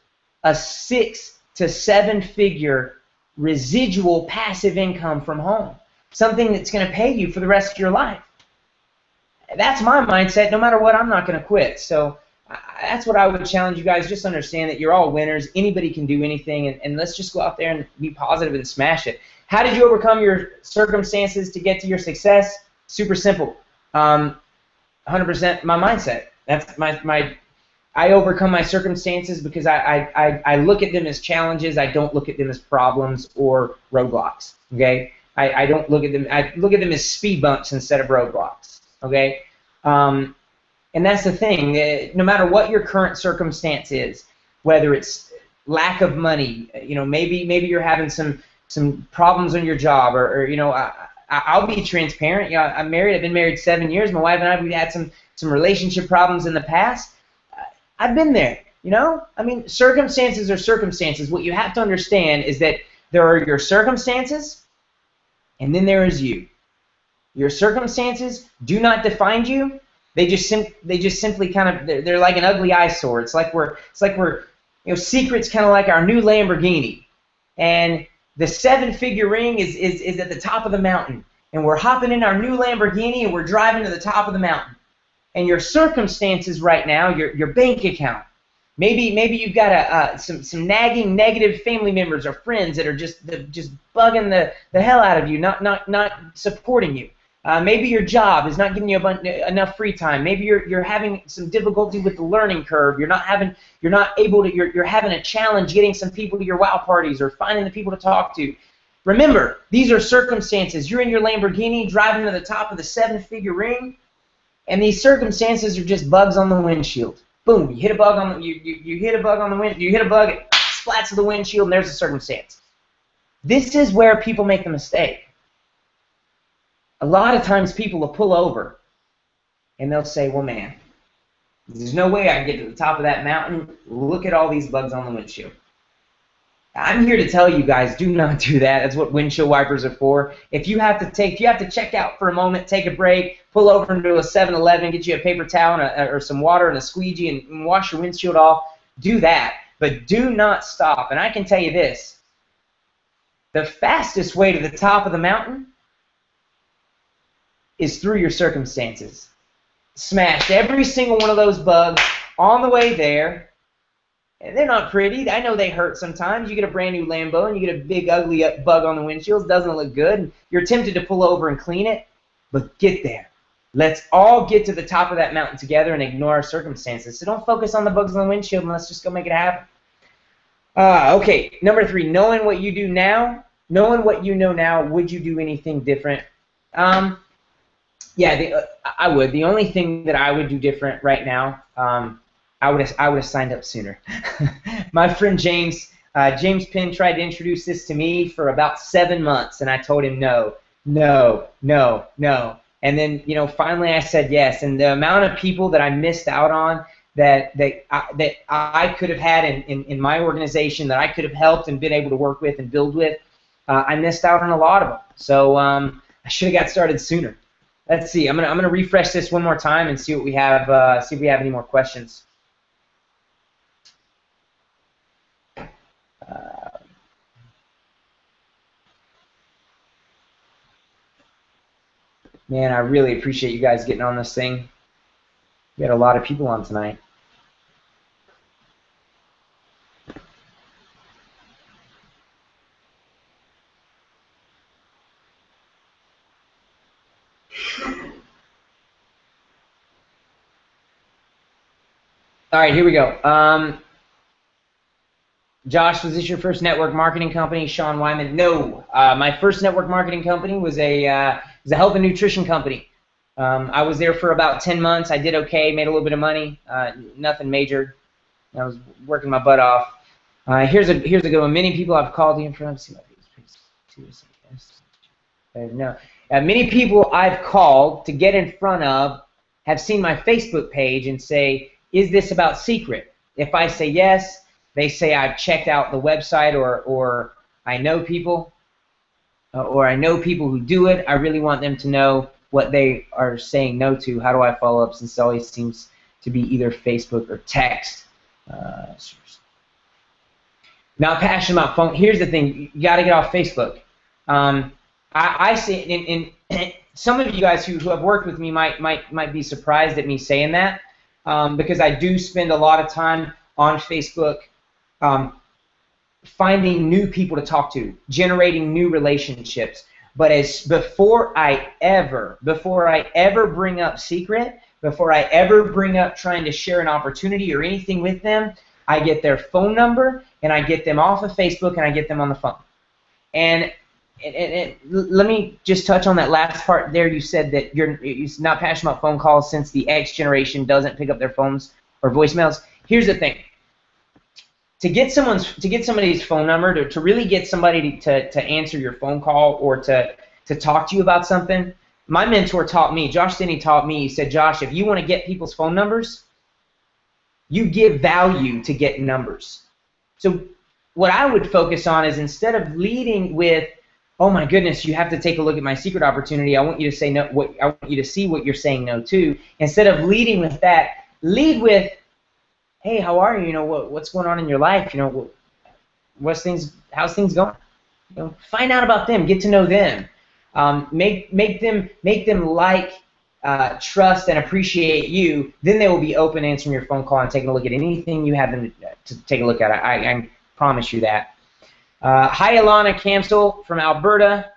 S2: a 6 to 7 figure residual passive income from home, something that's going to pay you for the rest of your life. That's my mindset. No matter what, I'm not going to quit. So that's what I would challenge you guys. Just understand that you're all winners. Anybody can do anything, and let's just go out there and be positive and smash it. How did you overcome your circumstances to get to your success? Super simple. 100% my mindset. That's I overcome my circumstances because I look at them as challenges. I don't look at them as problems or roadblocks. Okay? I don't look at them. I look at them as speed bumps instead of roadblocks. Okay? And that's the thing. No matter what your current circumstance is, whether it's lack of money, maybe you're having some problems on your job, or I'll be transparent. I'm married. I've been married 7 years. My wife and I, we've had some relationship problems in the past. I've been there. I mean, circumstances are circumstances. What you have to understand is that there are your circumstances, and then there is you. Your circumstances do not define you. They just simply kind of, they're like an ugly eyesore. It's like we're Secret's kind of like our new Lamborghini, and the 7-figure ring is at the top of the mountain, and we're hopping in our new Lamborghini and we're driving to the top of the mountain. And your circumstances right now, your bank account, maybe you've got some nagging negative family members or friends that are just bugging the hell out of you, not supporting you. Maybe your job is not giving you enough free time. Maybe you're having some difficulty with the learning curve. You're having a challenge getting some people to your wow parties or finding the people to talk to. Remember, these are circumstances. You're in your Lamborghini driving to the top of the 7-figure ring, and these circumstances are just bugs on the windshield. Boom! You hit a bug on the you hit a bug on the wind. You hit a bug, it splats to the windshield, and there's a circumstance. This is where people make the mistake. A lot of times people will pull over and they'll say, well, man, there's no way I can get to the top of that mountain. Look at all these bugs on the windshield. I'm here to tell you guys, do not do that. That's what windshield wipers are for. If you have to check out for a moment, take a break, pull over into a 7-Eleven, get you a paper towel or some water and a squeegee and wash your windshield off, do that. But do not stop. And I can tell you this, the fastest way to the top of the mountain is through your circumstances. Smashed every single one of those bugs on the way there. And they're not pretty. I know they hurt sometimes. You get a brand new Lambo and you get a big ugly bug on the windshield. It doesn't look good. And you're tempted to pull over and clean it. But get there. Let's all get to the top of that mountain together and ignore our circumstances. So don't focus on the bugs on the windshield and let's just go make it happen. Okay, number 3, knowing what you do now. Knowing what you know now, would you do anything different? Yeah, I would. The only thing that I would do different right now, I would have signed up sooner. My friend James Penn tried to introduce this to me for about 7 months, and I told him no. And then, you know, finally I said yes. And the amount of people that I missed out on that I could have had in my organization, that I could have helped and been able to work with and build with, I missed out on a lot of them. So I should have got started sooner. Let's see. I'm gonna refresh this one more time and see what we have. See if we have any more questions. Man, I really appreciate you guys getting on this thing. We had a lot of people on tonight. All right, here we go. Josh, was this your first network marketing company? Sean Wyman, no. My first network marketing company was a health and nutrition company. I was there for about 10 months. I did okay, made a little bit of money, nothing major. I was working my butt off. Here's a good one. Many people I've called in front of. See my face. No. Many people I've called to get in front of have seen my Facebook page and say, "Is this about secret?" If I say yes, they say I've checked out the website, or I know people, or I know people who do it. I really want them to know what they are saying no to. How do I follow up, since it always seems to be either Facebook or text? Not passionate about phone. Here's the thing. You got to get off Facebook. I see, in some of you guys who have worked with me might be surprised at me saying that, because I do spend a lot of time on Facebook finding new people to talk to, generating new relationships. But before I ever bring up secret, before I ever bring up trying to share an opportunity or anything with them, I get their phone number and I get them off of Facebook and I get them on the phone. And let me just touch on that last part there. You said that you're not passionate about phone calls since the X generation doesn't pick up their phones or voicemails. Here's the thing. To get somebody's phone number, to really get somebody to answer your phone call or to talk to you about something, my mentor taught me, Josh Denny taught me, he said, "Josh, if you want to get people's phone numbers, you give value to get numbers." So what I would focus on is, instead of leading with, "Oh my goodness, you have to take a look at my secret opportunity. I want you to say no. I want you to see what you're saying no to." Instead of leading with that, lead with, "Hey, how are you? You know, what's going on in your life? You know, how's things going? You know, find out about them. Get to know them. Make them like, trust, and appreciate you. Then they will be open to answering your phone call and taking a look at anything you have them to take a look at. I promise you that." Hi, Ilana Kamsel from Alberta.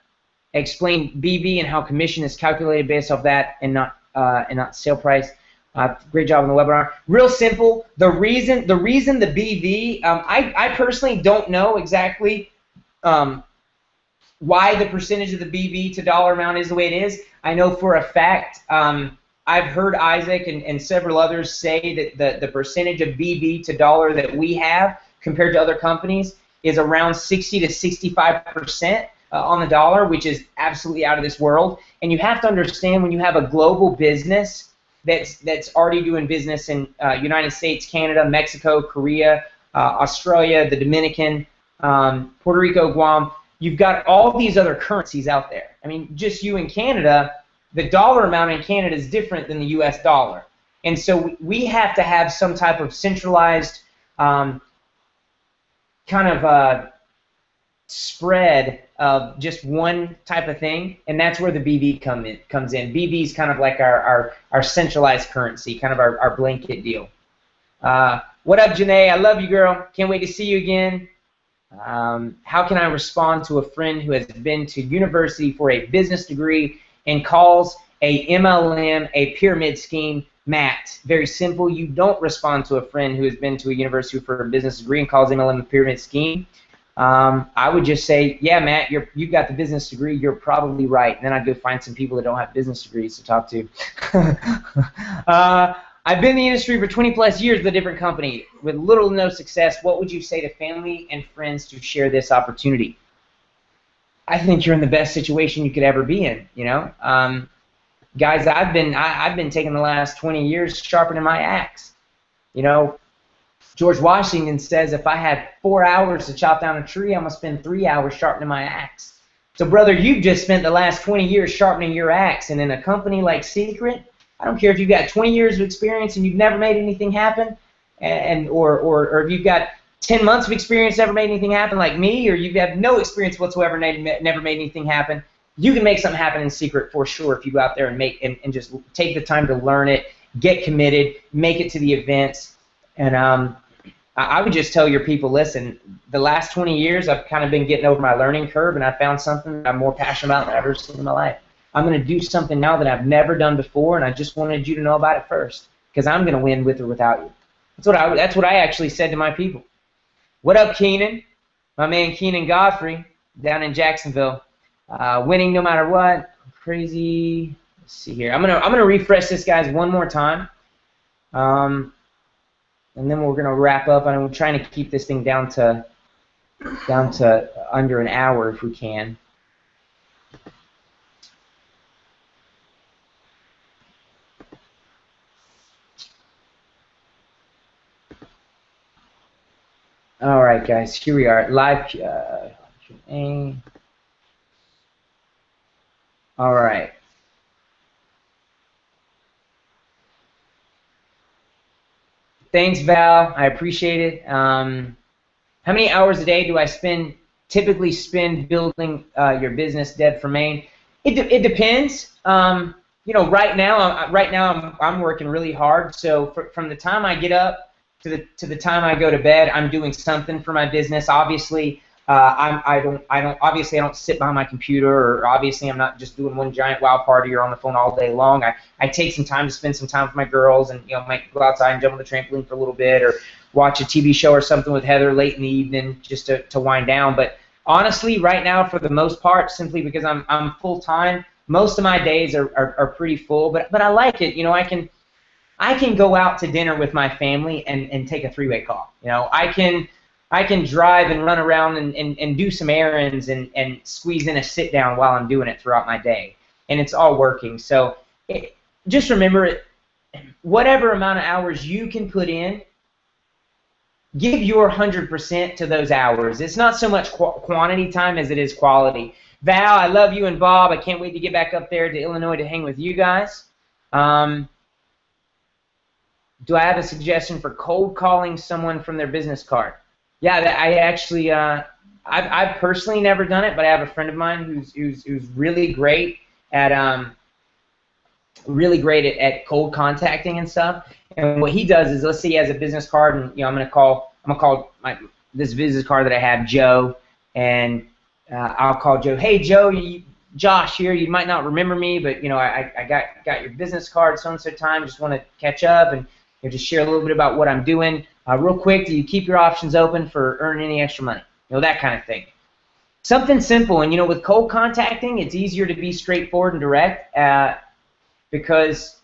S2: Explain BV and how commission is calculated based off that and not sale price. Great job on the webinar. Real simple. The reason the BV, I personally don't know exactly why the percentage of the BV to dollar amount is the way it is. I know for a fact, I've heard Isaac and several others say that the percentage of BV to dollar that we have compared to other companies is around 60 to 65% on the dollar, which is absolutely out of this world. And you have to understand, when you have a global business that's already doing business in United States, Canada, Mexico, Korea, Australia, the Dominican, Puerto Rico, Guam, you've got all these other currencies out there. I mean, just you in Canada, the dollar amount in Canada is different than the US dollar. And so we have to have some type of centralized kind of spread of just one type of thing, and that's where the BV comes in. BV is kind of like our centralized currency, kind of our blanket deal. What up, Janae? I love you, girl. Can't wait to see you again. How can I respond to a friend who has been to university for a business degree and calls a MLM a pyramid scheme? Matt, very simple. You don't respond to a friend who has been to a university for a business degree and calls MLM a pyramid scheme. I would just say, yeah, Matt, you've got the business degree. You're probably right. And then I'd go find some people that don't have business degrees to talk to. I've been in the industry for 20-plus years with a different company with little to no success. What would you say to family and friends to share this opportunity? I think you're in the best situation you could ever be in. You know, guys, I've been taking the last 20 years sharpening my axe. You know, George Washington says if I had 4 hours to chop down a tree, I'm gonna spend 3 hours sharpening my axe. So, brother, you've just spent the last 20 years sharpening your axe, and in a company like Secret, I don't care if you've got 20 years of experience and you've never made anything happen, or if you've got 10 months of experience, never made anything happen like me, or you've had no experience whatsoever, never made anything happen, you can make something happen in Secret for sure if you go out there and just take the time to learn it, get committed, make it to the events. And I would just tell your people, listen, the last 20 years I've kind of been getting over my learning curve, and I found something I'm more passionate about than I've ever seen in my life. I'm going to do something now that I've never done before, and I just wanted you to know about it first, because I'm going to win with or without you. That's what I actually said to my people. What up, Keenan? My man Keenan Godfrey down in Jacksonville. Winning no matter what. Crazy. Let's see here. I'm gonna refresh this, guys, one more time, and then we're gonna wrap up. And I'm trying to keep this thing down to under an hour if we can. All right, guys, here we are, live Q&A. All right. Thanks, Val. I appreciate it. How many hours a day do I typically spend building your business, Deb from Maine? It depends. You know, right now I'm working really hard. So from the time I get up to the time I go to bed, I'm doing something for my business. Obviously, I don't sit behind my computer, or obviously I'm not just doing one giant wow party or on the phone all day long. I take some time to spend some time with my girls, and might go outside and jump on the trampoline for a little bit, or watch a TV show or something with Heather late in the evening just to wind down. But honestly, right now, for the most part, simply because I'm full time, most of my days are pretty full. But I like it. You know, I can go out to dinner with my family and take a three-way call. You know, I can drive and run around and do some errands and squeeze in a sit-down while I'm doing it throughout my day. And it's all working. So just remember, whatever amount of hours you can put in, give your 100% to those hours. It's not so much quantity time as it is quality. Val, I love you, and Bob, I can't wait to get back up there to Illinois to hang with you guys. Do I have a suggestion for cold calling someone from their business card? Yeah, I actually, I've personally never done it, but I have a friend of mine who's really great at cold contacting and stuff. And what he does is, let's say he has a business card, and I'm gonna call this business card that I have Joe, and I'll call Joe. Hey Joe, Josh here. You might not remember me, but I got your business card so and so time. Just want to catch up and just share a little bit about what I'm doing. Real quick, do you keep your options open for earning any extra money? That kind of thing. Something simple. And with cold contacting, it's easier to be straightforward and direct because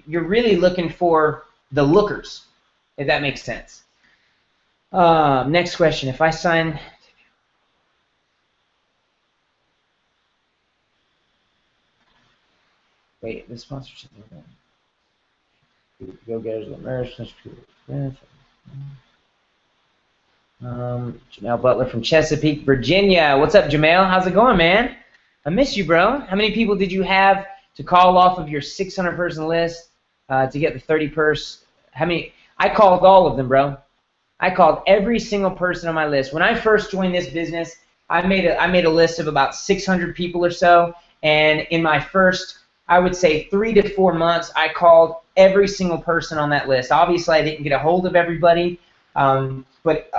S2: you're really looking for the lookers, if that makes sense. Next question. If I sign... Wait, the sponsorship... Go Getters of America. Jamel Butler from Chesapeake, Virginia. What's up, Jamel? How's it going, man? I miss you, bro. How many people did you have to call off of your 600-person list to get the 30-purse? How many? I called all of them, bro. I called every single person on my list. When I first joined this business, I made a list of about 600 people or so, and in my first, I would say 3 to 4 months, I called every single person on that list. Obviously, I didn't get a hold of everybody, but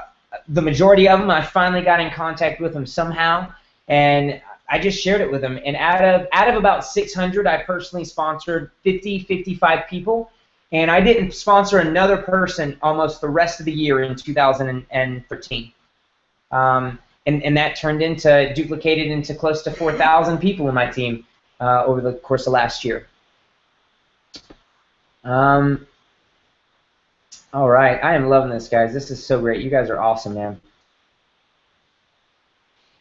S2: the majority of them, I finally got in contact with them somehow, and I just shared it with them. And out of about 600, I personally sponsored 50, 55 people, and I didn't sponsor another person almost the rest of the year in 2013. And that turned into, duplicated into close to 4,000 people in my team over the course of last year. All right, I am loving this, guys. This is so great. You guys are awesome, man.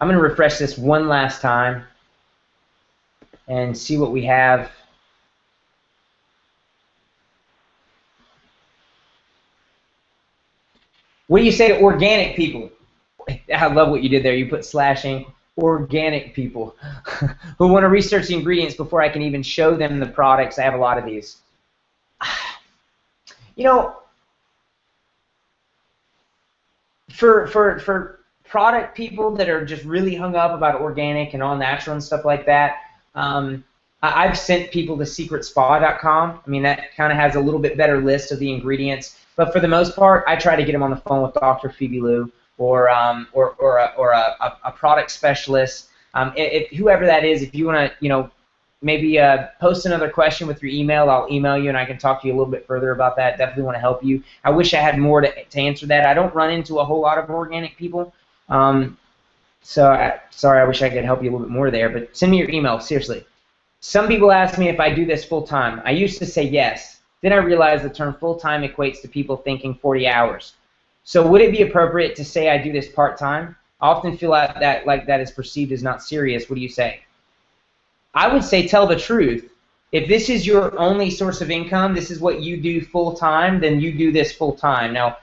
S2: I'm going to refresh this one last time and see what we have. What do you say to organic people? I love what you did there. You put slashing organic people who want to research the ingredients before I can even show them the products. I have a lot of these. You know, for product people that are just really hung up about organic and all natural and stuff like that, I've sent people to secretspa.com. I mean, that kind of has a little bit better list of the ingredients. But for the most part, I try to get them on the phone with Dr. Phoebe Lou or a product specialist. If whoever that is, if you want to, maybe post another question with your email, I'll email you and I can talk to you a little bit further about that. Definitely want to help you. I wish I had more to answer that. I don't run into a whole lot of organic people. Sorry, I wish I could help you a little bit more there, but send me your email, seriously. Some people ask me if I do this full-time. I used to say yes. Then I realized the term full-time equates to people thinking 40 hours. So would it be appropriate to say I do this part-time? I often feel like that is perceived as not serious. What do you say? I would say tell the truth. If this is your only source of income, this is what you do full-time, then you do this full-time. Now,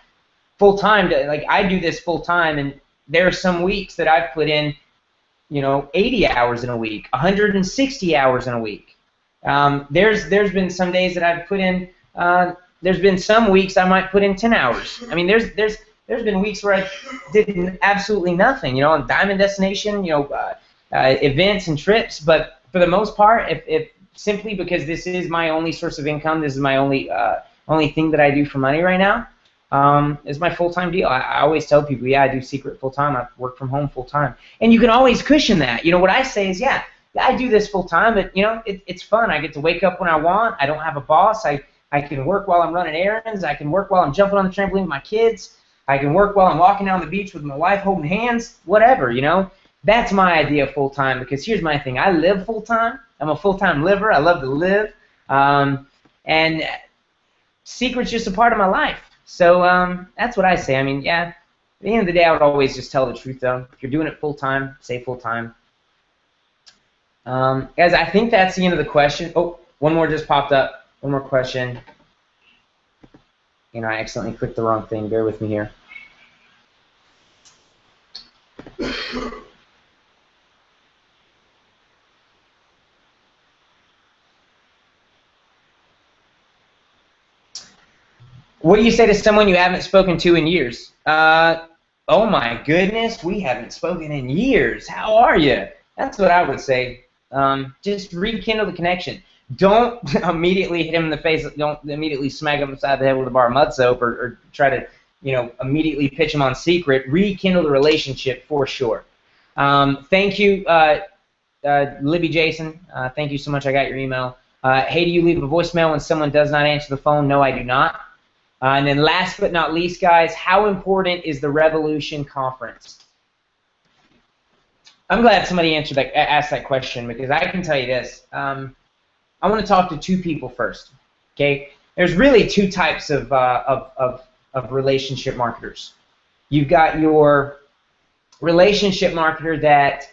S2: full-time, like I do this full-time, and there are some weeks that I've put in 80 hours in a week, 160 hours in a week. There's been some days that I've put in. There's been some weeks I might put in 10 hours. I mean, there's been weeks where I did absolutely nothing. On Diamond Destination, events and trips. But for the most part, if simply because this is my only source of income, this is my only thing that I do for money right now. Is my full-time deal. I always tell people, yeah, I do secret full-time. I work from home full-time. And you can always cushion that. What I say is, yeah, I do this full-time, but, it's fun. I get to wake up when I want. I don't have a boss. I can work while I'm running errands. I can work while I'm jumping on the trampoline with my kids. I can work while I'm walking down the beach with my wife holding hands, whatever, That's my idea of full-time, because here's my thing. I live full-time. I'm a full-time liver. I love to live. And secret's just a part of my life. So that's what I say. I mean, yeah, at the end of the day, I would always just tell the truth, though. If you're doing it full-time, say full-time. Guys, I think that's the end of the question. Oh, one more just popped up. One more question. I accidentally clicked the wrong thing. Bear with me here. What do you say to someone you haven't spoken to in years? Oh my goodness, we haven't spoken in years. How are you? That's what I would say. Just rekindle the connection. Don't immediately hit him in the face. Don't immediately smack him upside the head with a bar of mud soap or try to, immediately pitch him on secret. Rekindle the relationship for sure. Thank you, Libby Jason. Thank you so much. I got your email. Hey, do you leave a voicemail when someone does not answer the phone? No, I do not. And then last but not least, guys, how important is the Revolution Conference? I'm glad somebody asked that question, because I can tell you this. I want to talk to two people first. Okay, there's really two types of relationship marketers. You've got your relationship marketer that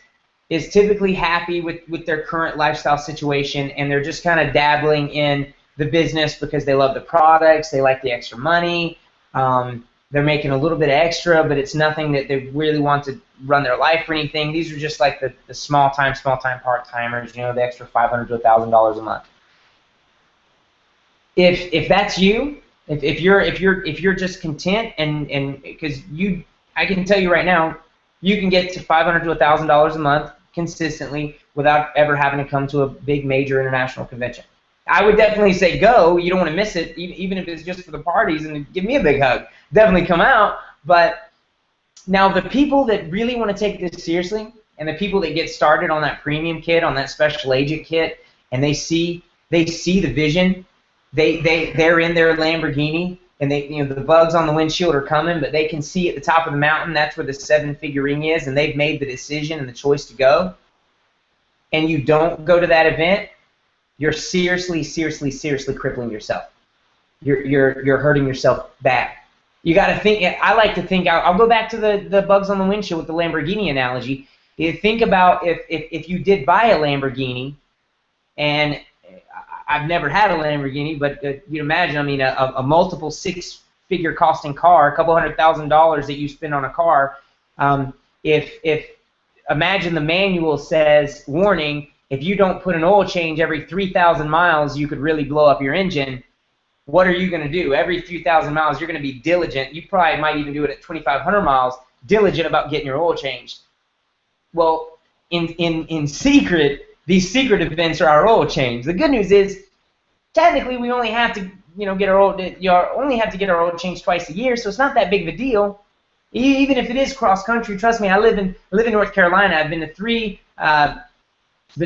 S2: is typically happy with their current lifestyle situation, and they're just kind of dabbling in the business because they love the products, they like the extra money, they're making a little bit extra, but it's nothing that they really want to run their life or anything. These are just like the small-time part-timers, the extra $500 to $1,000 a month. If that's you, if you're just content, and because I can tell you right now, you can get to $500 to $1,000 a month consistently without ever having to come to a big major international convention. I would definitely say go. You don't want to miss it, even if it's just for the parties, and give me a big hug. Definitely come out. But now the people that really want to take this seriously, and the people that get started on that premium kit, on that special agent kit, and they see the vision, they're in their Lamborghini, and the bugs on the windshield are coming, but they can see at the top of the mountain, that's where the 7-figure ring is, and they've made the decision and the choice to go, and you don't go to that event, you're seriously crippling yourself. You're hurting yourself bad. You got to think. I like to think. I'll go back to the bugs on the windshield with the Lamborghini analogy. You think about if you did buy a Lamborghini, and I've never had a Lamborghini, but you imagine. I mean, a multiple 6-figure costing car, a couple $100,000 that you spend on a car. If imagine the manual says, warning, if you don't put an oil change every 3,000 miles, you could really blow up your engine. What are you going to do? Every 3,000 miles, you're going to be diligent. You probably might even do it at 2,500 miles, diligent about getting your oil changed. Well, in secret, these secret events are our oil change. The good news is, technically, we only have to get our oil changed twice a year, so it's not that big of a deal. Even if it is cross country, trust me, I live in North Carolina. I've been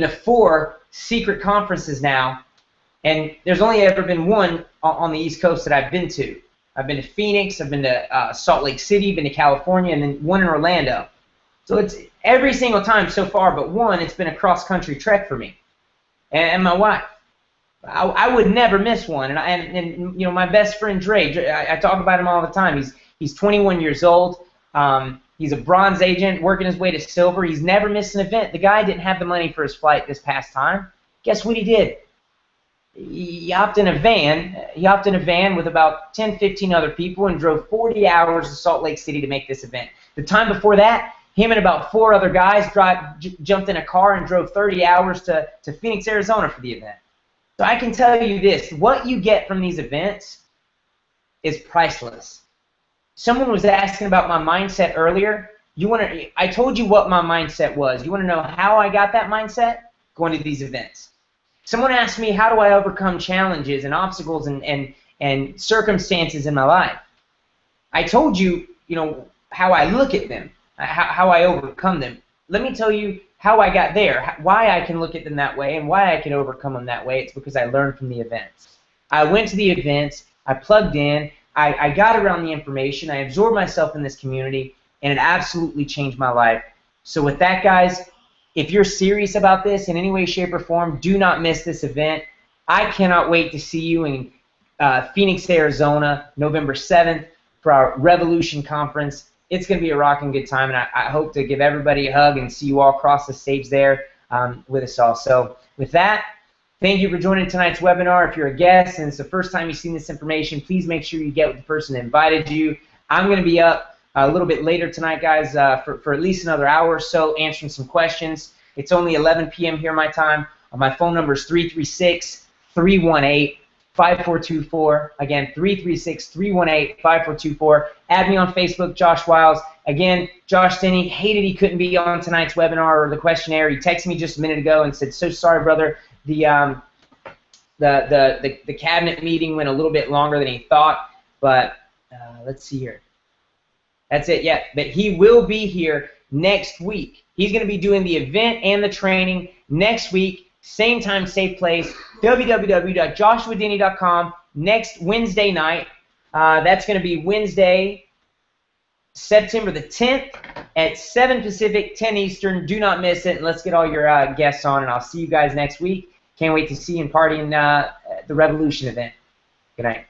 S2: to 4 secret conferences now, and there's only ever been one on the East Coast that I've been to. I've been to Phoenix, I've been to Salt Lake City, been to California, and then one in Orlando. So it's every single time so far but one, it's been a cross-country trek for me. And my wife. I would never miss one. And my best friend Dre, I talk about him all the time. He's 21 years old. He's a bronze agent working his way to silver. He's never missed an event. The guy didn't have the money for his flight this past time. Guess what he did? He hopped in a van. He hopped in a van with about 10, 15 other people and drove 40 hours to Salt Lake City to make this event. The time before that, him and about 4 other guys jumped in a car and drove 30 hours to Phoenix, Arizona for the event. So I can tell you this, what you get from these events is priceless. Someone was asking about my mindset earlier. I told you what my mindset was. You want to know how I got that mindset? Going to these events. Someone asked me, how do I overcome challenges and obstacles and circumstances in my life? I told you, how I look at them, how I overcome them. Let me tell you how I got there, why I can look at them that way, and why I can overcome them that way. It's because I learned from the events. I went to the events, I plugged in, I got around the information, I absorbed myself in this community, and it absolutely changed my life. So with that, guys, if you're serious about this in any way, shape, or form, do not miss this event. I cannot wait to see you in Phoenix, Arizona, November 7th for our Revolution Conference. It's going to be a rocking good time, and I hope to give everybody a hug and see you all across the stage there with us all. So with that, thank you for joining tonight's webinar. If you're a guest and it's the first time you've seen this information, please make sure you get with the person that invited you. I'm going to be up a little bit later tonight, guys, for at least another hour or so answering some questions. It's only 11 p.m. here my time. My phone number is 336-318-5424. Again, 336-318-5424. Add me on Facebook, Josh Wyles. Again, Josh Denny hated he couldn't be on tonight's webinar or the questionnaire. He texted me just a minute ago and said, "So sorry, brother. The cabinet meeting went a little bit longer than he thought." But let's see here. That's it. Yeah, but he will be here next week. He's going to be doing the event and the training next week. Same time, same place. www.joshuadenny.com. Next Wednesday night. That's going to be Wednesday, September the 10th at 7 Pacific, 10 Eastern. Do not miss it. And let's get all your guests on, and I'll see you guys next week. Can't wait to see you and party in the Revolution event. Good night.